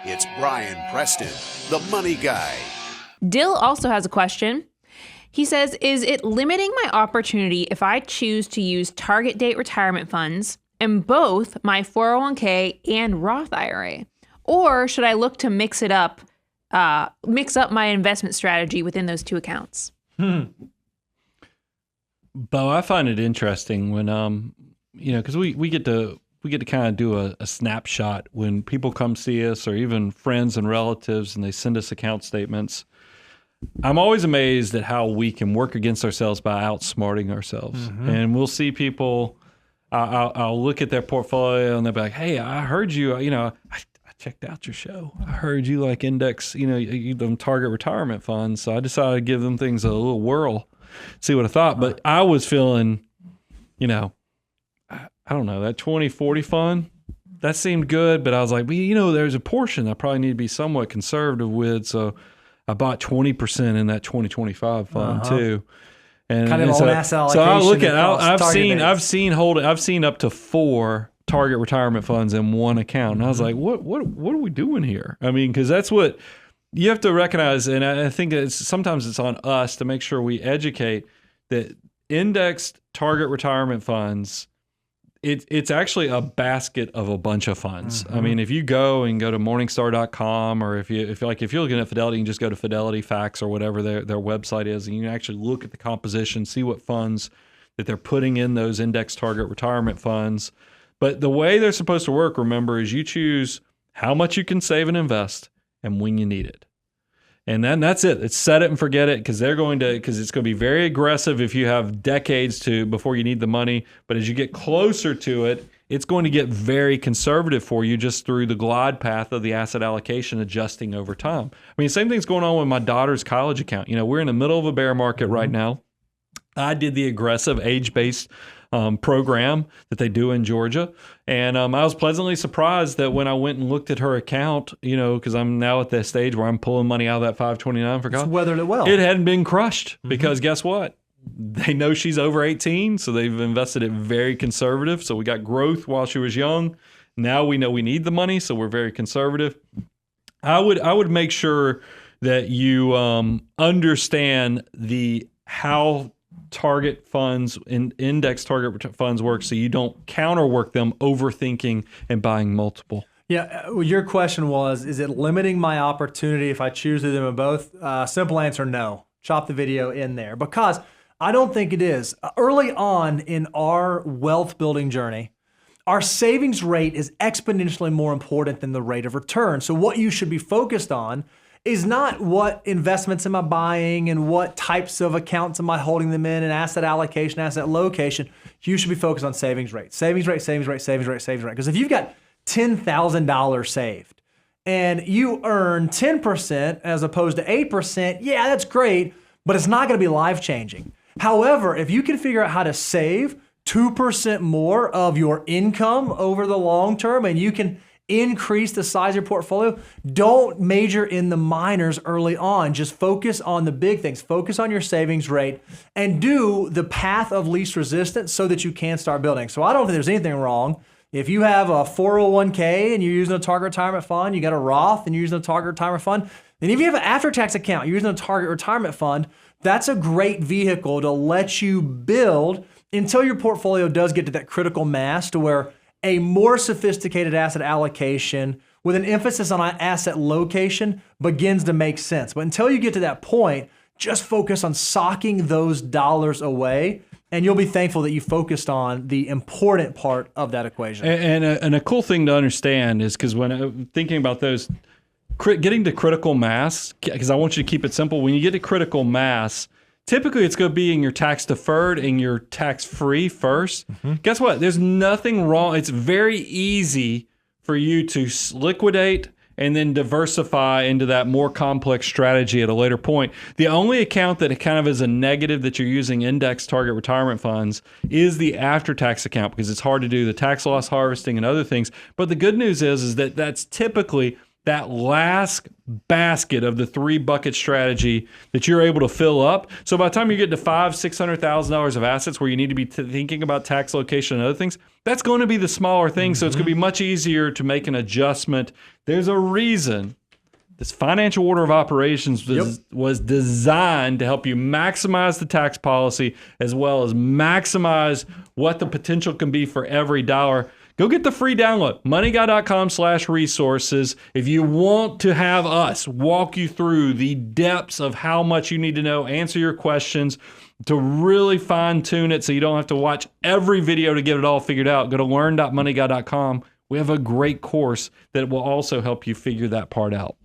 It's Brian Preston, the money guy. Dill also has a question. He says, is it limiting my opportunity if I choose to use target date retirement funds in both my 401k and Roth IRA? Or should I look to mix up my investment strategy within those two accounts? Bo, I find it interesting when, because we get to kind of do a snapshot when people come see us, or even friends and relatives, and they send us account statements. I'm always amazed at how we can work against ourselves by outsmarting ourselves. Mm-hmm. And we'll see people, I'll look at their portfolio and they'll be like, hey, I heard you, I checked out your show. I heard you like index, them target retirement funds. So I decided to give them things a little whirl, see what I thought. But I was feeling, I don't know, that 20/40 fund, that seemed good. But I was like, there's a portion I probably need to be somewhat conservative with. So I bought 20% in that 2025 fund too. And kind of own asset allocation. So I look at, I've seen up to 4 target retirement funds in one account. And I was like, what are we doing here? I mean, because that's what you have to recognize. And I think sometimes it's on us to make sure we educate that indexed target retirement funds, it's actually a basket of a bunch of funds. Mm-hmm. I mean, if you go to Morningstar.com, or if you're looking at Fidelity, you can just go to Fidelity Facts or whatever their website is, and you can actually look at the composition, see what funds that they're putting in those index target retirement funds. But the way they're supposed to work, remember, is you choose how much you can save and invest and when you need it. And then that's it. It's set it and forget it, because it's going to be very aggressive if you have decades before you need the money. But as you get closer to it, it's going to get very conservative for you, just through the glide path of the asset allocation adjusting over time. I mean, same thing's going on with my daughter's college account. We're in the middle of a bear market right now. I did the aggressive age-based program that they do in Georgia. And I was pleasantly surprised that when I went and looked at her account, because I'm now at the stage where I'm pulling money out of that 529 for college. It's weathered it well. It hadn't been crushed, because guess what? They know she's over 18, so they've invested it very conservative. So we got growth while she was young. Now we know we need the money, so we're very conservative. I would make sure that you understand how target funds and index target funds work, so you don't counterwork them overthinking and buying multiple. Yeah, your question was, is it limiting my opportunity if I choose to do them in both? Simple answer, no. Chop the video in there, because I don't think it is. Early on in our wealth building journey, our savings rate is exponentially more important than the rate of return. So what you should be focused on is not what investments am I buying and what types of accounts am I holding them in, and asset allocation, asset location. You should be focused on savings rate. Savings rate. Because if you've got $10,000 saved and you earn 10% as opposed to 8%, yeah, that's great, but it's not going to be life-changing. However, if you can figure out how to save 2% more of your income over the long term, and you can increase the size of your portfolio, don't major in the minors early on. Just focus on the big things. Focus on your savings rate and do the path of least resistance so that you can start building. So I don't think there's anything wrong. If you have a 401k and you're using a target retirement fund, you got a Roth and you're using a target retirement fund, and if you have an after-tax account, you're using a target retirement fund, that's a great vehicle to let you build until your portfolio does get to that critical mass to where a more sophisticated asset allocation with an emphasis on asset location begins to make sense. But until you get to that point, just focus on socking those dollars away, and you'll be thankful that you focused on the important part of that equation. And a cool thing to understand is, because when thinking about those, getting to critical mass, because I want you to keep it simple, when you get to critical mass, typically it's going to be in your tax deferred and your tax free first. Mm-hmm. Guess what? There's nothing wrong. It's very easy for you to liquidate and then diversify into that more complex strategy at a later point. The only account that kind of is a negative that you're using index target retirement funds is the after-tax account, because it's hard to do the tax loss harvesting and other things. But the good news is that that's typically that last basket of the 3-bucket strategy that you're able to fill up. So by the time you get to $500,000-$600,000 of assets where you need to be thinking about tax location and other things, that's going to be the smaller thing. So it's going to be much easier to make an adjustment. There's a reason this financial order of operations was designed to help you maximize the tax policy as well as maximize what the potential can be for every dollar. Go get the free download, moneyguy.com/resources. If you want to have us walk you through the depths of how much you need to know, answer your questions, to really fine tune it so you don't have to watch every video to get it all figured out, go to learn.moneyguy.com. We have a great course that will also help you figure that part out.